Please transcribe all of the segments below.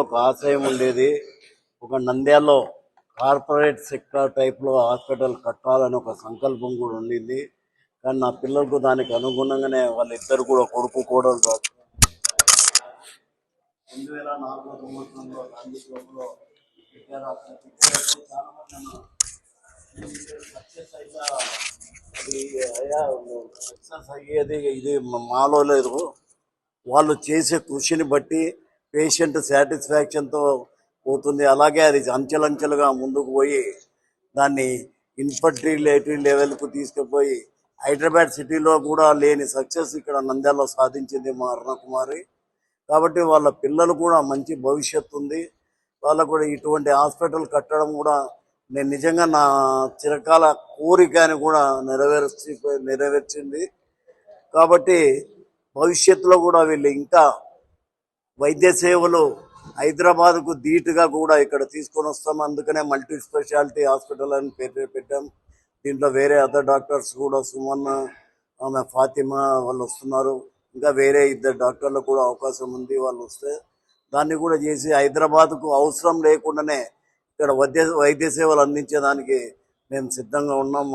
ఒక ఆశయం ఉండేది. ఒక నంద్యాలలో కార్పొరేట్ సెక్టర్ టైప్లో హాస్పిటల్ కట్టాలని ఒక సంకల్పం కూడా ఉండింది. కానీ నా పిల్లలకు దానికి అనుగుణంగానే వాళ్ళిద్దరు కూడా కొడుకు కోడలు 2004 సంవత్సరంలో గాంధీ చౌక్లో సక్సెస్ అయ్యేది ఇది మాలో లేదు. వాళ్ళు చేసే కృషిని బట్టి పేషెంట్ సాటిస్ఫాక్షన్తో పోతుంది. అలాగే అది అంచెలంచెలుగా ముందుకు పోయి దాన్ని ఇన్ఫర్టిలిటీ లెవెల్కు తీసుకుపోయి హైదరాబాద్ సిటీలో కూడా లేని సక్సెస్ ఇక్కడ నంద్యాలలో సాధించింది మా అరుణకుమారి. కాబట్టి వాళ్ళ పిల్లలు కూడా మంచి భవిష్యత్తు ఉంది. వాళ్ళకు కూడా ఇటువంటి హాస్పిటల్ కట్టడం కూడా నేను నిజంగా నా చిరకాల కోరికని కూడా నెరవేర్చింది. కాబట్టి భవిష్యత్తులో కూడా వీళ్ళు ఇంకా వైద్య సేవలు హైదరాబాద్కు ధీటుగా కూడా ఇక్కడ తీసుకొని వస్తాం. అందుకనే మల్టీ స్పెషాలిటీ హాస్పిటల్ అని పేరు పెట్టాం. దీంట్లో వేరే అదర్ డాక్టర్స్ కూడా సుమన్, ఆమె ఫాతిమా వాళ్ళు వస్తున్నారు. ఇంకా వేరే 2 డాక్టర్లకు కూడా అవకాశం ఉంది. వాళ్ళు వస్తే దాన్ని కూడా చేసి హైదరాబాద్కు అవసరం లేకుండానే ఇక్కడ వైద్య సేవలు అందించేదానికి మేము సిద్ధంగా ఉన్నాం.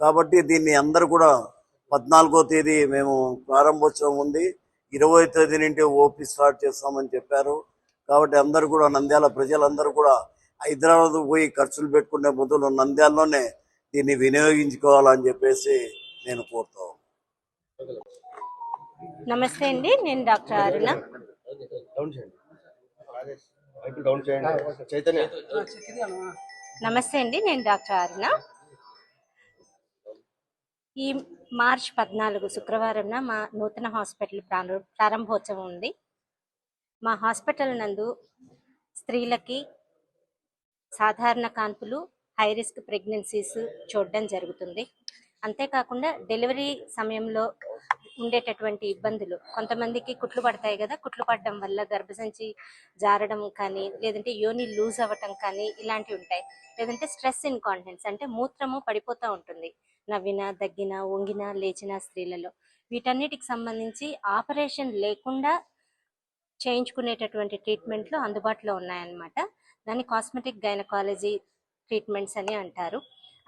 కాబట్టి దీన్ని అందరూ కూడా 14వ తేదీ మేము ప్రారంభోత్సవం ఉంది. 20వ తేదీ నుండి ఓపీ స్టార్ట్ చేస్తామని చెప్పారు. కాబట్టి అందరూ కూడా నంద్యాల ప్రజలందరూ కూడా హైదరాబాద్ పోయి ఖర్చులు పెట్టుకునే బదులు నంద్యాలలోనే దీన్ని వినియోగించుకోవాలని చెప్పేసి నేను కోరుతాను. నమస్తే అండి, నేను డాక్టర్ అరుణ. నమస్తే అండి, నేను డాక్టర్ అరుణ. ఈ మార్చ్ 14 శుక్రవారం మా నూతన హాస్పిటల్ ప్రారంభోత్సవం ఉంది. మా హాస్పిటల్ నందు స్త్రీలకి సాధారణ కాన్పులు, హై రిస్క్ ప్రెగ్నెన్సీస్ చూడడం జరుగుతుంది. అంతేకాకుండా డెలివరీ సమయంలో ఉండేటటువంటి ఇబ్బందులు, కొంతమందికి కుట్లు పడతాయి కదా, కుట్లు పడడం వల్ల గర్భసంచి జారడం కానీ, లేదంటే యోని లూజ్ అవ్వటం కానీ ఇలాంటివి ఉంటాయి. లేదంటే స్ట్రెస్ ఇన్కాంటినెన్స్ అంటే మూత్రము పడిపోతూ ఉంటుంది నవ్విన, దగ్గిన, వంగిన, లేచిన స్త్రీలలో. వీటన్నిటికి సంబంధించి ఆపరేషన్ లేకుండా చేయించుకునేటటువంటి ట్రీట్మెంట్లు అందుబాటులో ఉన్నాయన్నమాట. దాన్ని కాస్మెటిక్ గైనకాలజీ ట్రీట్మెంట్స్ అని అంటారు.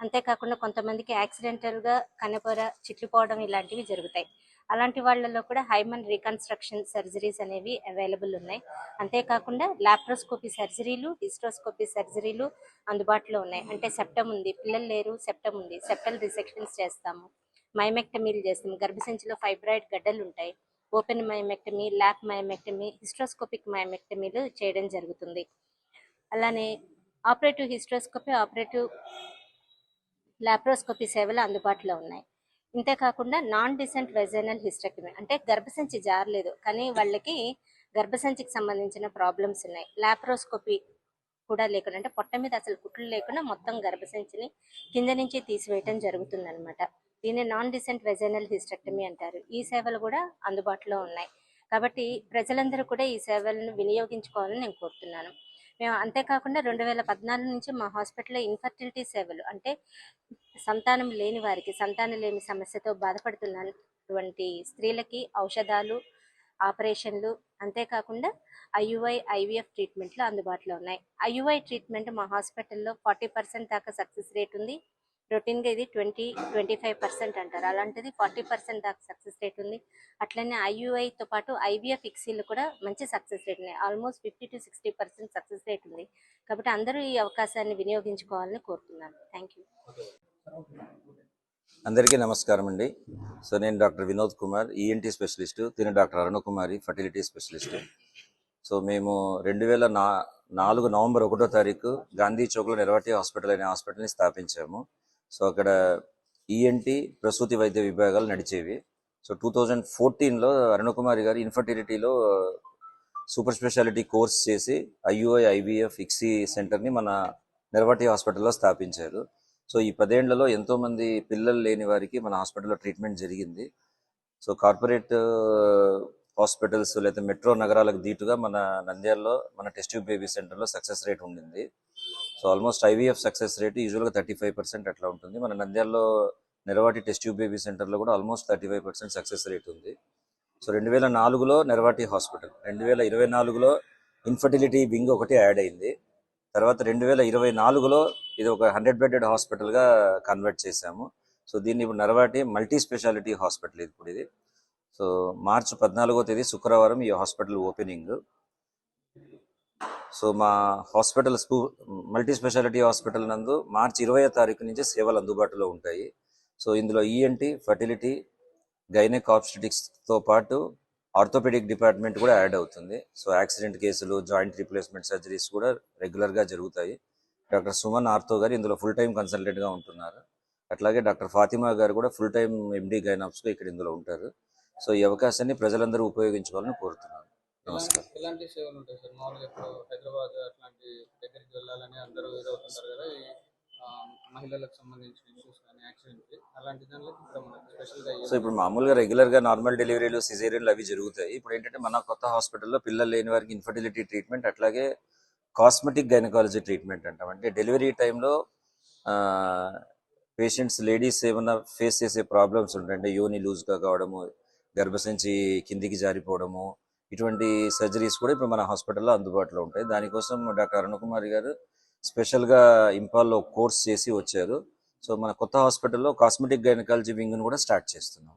అంతేకాకుండా కొంతమందికి యాక్సిడెంటల్గా కన్నపొర చిట్లిపోవడం ఇలాంటివి జరుగుతాయి. అలాంటి వాళ్ళలో కూడా హైమన్ రీకన్స్ట్రక్షన్ సర్జరీస్ అనేవి అవైలబుల్ ఉన్నాయి. అంతేకాకుండా లాప్రోస్కోపీ సర్జరీలు, హిస్ట్రోస్కోపీ సర్జరీలు అందుబాటులో ఉన్నాయి. అంటే సెప్టమ్ ఉంది, పిల్లలు లేరు, సెప్టమ్ ఉంది, సెప్టల్ రిసెక్షన్స్ చేస్తాము, మైమెక్టమీలు చేస్తాము. గర్భసంచిలో ఫైబ్రాయిడ్ గడ్డలు ఉంటాయి, ఓపెన్ మైమెక్టమీ, ల్యాప్ మైమెక్టమీ, హిస్ట్రోస్కోపిక్ మైమెక్టమీలు చేయడం జరుగుతుంది. అలానే ఆపరేటివ్ హిస్ట్రోస్కోపీ, ఆపరేటివ్ లాప్రోస్కోపీ సేవలు అందుబాటులో ఉన్నాయి. ఇంతేకాకుండా నాన్ డిసెంట్ వెజైనల్ హిస్టెక్టమీ అంటే గర్భసంచి జారలేదు కానీ వాళ్ళకి గర్భసంచికి సంబంధించిన ప్రాబ్లమ్స్ ఉన్నాయి. లాప్రోస్కోపీ కూడా లేకుండా అంటే పొట్ట మీద అసలు కుట్లు లేకుండా మొత్తం గర్భసంచిని కింద నుంచి తీసివేయటం జరుగుతుందన్నమాట. దీన్ని నాన్ డిసెంట్ వెజైనల్ హిస్టెక్టమీ అంటారు. ఈ సేవలు కూడా అందుబాటులో ఉన్నాయి. కాబట్టి ప్రజలందరూ కూడా ఈ సేవలను వినియోగించుకోవాలని నేను కోరుతున్నాను. మేము అంతేకాకుండా 2014 నుంచి మా హాస్పిటల్లో ఇన్ఫర్టిలిటీ సేవలు అంటే సంతానం లేని వారికి, సంతానం లేని సమస్యతో బాధపడుతున్నటువంటి స్త్రీలకి ఔషధాలు, ఆపరేషన్లు, అంతేకాకుండా ఐయుఐ, ఐవీఎఫ్ ట్రీట్మెంట్లు అందుబాటులో ఉన్నాయి. ఐయుఐ ట్రీట్మెంట్ మా హాస్పిటల్లో 40% దాకా సక్సెస్ రేట్ ఉంది. రొటీన్గా ఇది 20-25% అంటారు, అలాంటిది 40% దాకా సక్సెస్ రేట్ ఉంది. అట్లనే ఐయుఐతో పాటు ఐవీఎఫ్ ఇక్సీలు కూడా మంచి సక్సెస్ రేట్ ఉన్నాయి. ఆల్మోస్ట్ 50-60% సక్సెస్ రేట్ ఉంది. కాబట్టి అందరూ ఈ అవకాశాన్ని వినియోగించుకోవాలని కోరుతున్నాను. Thank you. అందరికీ నమస్కారం అండి. సో నేను doctor Vinod Kumar, ENT specialist. తిన doctor Arunakumari, fertility specialist. So మేము 2004 నవంబర్ 1వ తారీఖు గాంధీ చౌక్లో నిర్వాటి హాస్పిటల్ అనే హాస్పిటల్ని స్థాపించాము. సో అక్కడ ఈఎన్టీ, ప్రసూతి వైద్య విభాగాలు నడిచేవి. సో 2014లో అరుణకుమారి గారు ఇన్ఫర్టిలిటీలో సూపర్ స్పెషాలిటీ కోర్స్ చేసి ఐయుఐ, ఐవీఎఫ్, ఇక్సీ సెంటర్ని మన నిర్వాటి హాస్పిటల్లో స్థాపించారు. సో ఈ 10 ఏళ్లలో ఎంతోమంది పిల్లలు లేని వారికి మన హాస్పిటల్లో ట్రీట్మెంట్ జరిగింది. సో కార్పొరేట్ హాస్పిటల్స్ లేదా మెట్రో నగరాలకు దీటుగా మన నంద్యాలలో మన టెస్ట్ ట్యూబ్ బేబీ సెంటర్లో సక్సెస్ రేట్ ఉండింది. So almost IVF success rate యూజువల్గా 35% అట్లా ఉంటుంది. మన నంద్యాలలో నెరవాటి టెస్ట్ ట్యూబ్ బేబీ సెంటర్లో కూడా ఆల్మోస్ట్ 35% సక్సెస్ రేట్ ఉంది. సో 2004లో నెరవాటి హాస్పిటల్, 2024లో ఇన్ఫర్టిలిటీ వింగ్ ఒకటి యాడ్ అయింది. తర్వాత 2024లో ఇది ఒక 100 బెడెడ్ హాస్పిటల్గా కన్వర్ట్ చేశాము. సో దీన్ని ఇప్పుడు నరవాటి మల్టీ స్పెషాలిటీ హాస్పిటల్ ఇప్పుడు ఇది. సో మార్చి 14వ తేదీ శుక్రవారం ఈ హాస్పిటల్ ఓపెనింగ్. సో మా హాస్పిటల్ మల్టీ స్పెషాలిటీ హాస్పిటల్ నందు మార్చి 20వ తారీఖు నుంచి సేవలు అందుబాటులో ఉంటాయి. సో ఇందులో ఈఎన్టీ, ఫర్టిలిటీ, గైనెక్ ఆబ్స్టెటిక్స్తో పాటు ఆర్థోపెడిక్ డిపార్ట్మెంట్ కూడా యాడ్ అవుతుంది. సో యాక్సిడెంట్ కేసులు, జాయింట్ రీప్లేస్మెంట్ సర్జరీస్ కూడా రెగ్యులర్గా జరుగుతాయి. డాక్టర్ సుమన్ ఆర్థో గారు ఇందులో ఫుల్ టైం కన్సల్టెంట్గా ఉంటున్నారు. అట్లాగే డాక్టర్ ఫాతిమా గారు కూడా ఫుల్ టైం ఎండి గైనాప్స్గా ఇక్కడ ఇందులో ఉంటారు. సో ఈ అవకాశాన్ని ప్రజలందరూ ఉపయోగించుకోవాలని కోరుతున్నాను. నమస్కారం. ఎలాంటి సేవలు ఉంటాయి సార్? మామూలుగా ఇప్పుడు హైదరాబాద్ అట్లాంటి దగ్గరికి వెళ్ళాలని అందరూ ఇదవుతుంటారు కదా, ఈ మహిళలకు సంబంధించిన ఇష్యూస్ కానీ యాక్సిడెంట్ అలాంటి దానిలో ఇక్కడ మనకి స్పెషల్గా సో ఇప్పుడు మామూలుగా రెగ్యులర్గా నార్మల్ డెలివరీలు, సిజేరియన్లు అవి జరుగుతాయి. ఇప్పుడు ఏంటంటే మన కొత్త హాస్పిటల్లో పిల్లలు లేని వారికి ఇన్ఫర్టిలిటీ ట్రీట్మెంట్, అట్లాగే కాస్మెటిక్ గైనకాలజీ ట్రీట్మెంట్ అంటాం. అంటే డెలివరీ టైంలో పేషెంట్స్, లేడీస్ ఏమైనా ఫేస్ చేసే ప్రాబ్లమ్స్ ఉంటాయి. అంటే యోని లూజ్గా కావడము, గర్భసంచి కిందికి జారిపోవడము, ఇటువంటి సర్జరీస్ కూడా ఇప్పుడు మన హాస్పిటల్లో అందుబాటులో ఉంటాయి. దానికోసం డాక్టర్ అరుణకుమారి గారు స్పెషల్గా ఇంపాల్లో కోర్స్ చేసి వచ్చారు. సో మన కొత్త హాస్పిటల్లో కాస్మెటిక్ గైనకాలజీ వింగ్ను కూడా స్టార్ట్ చేస్తున్నాం.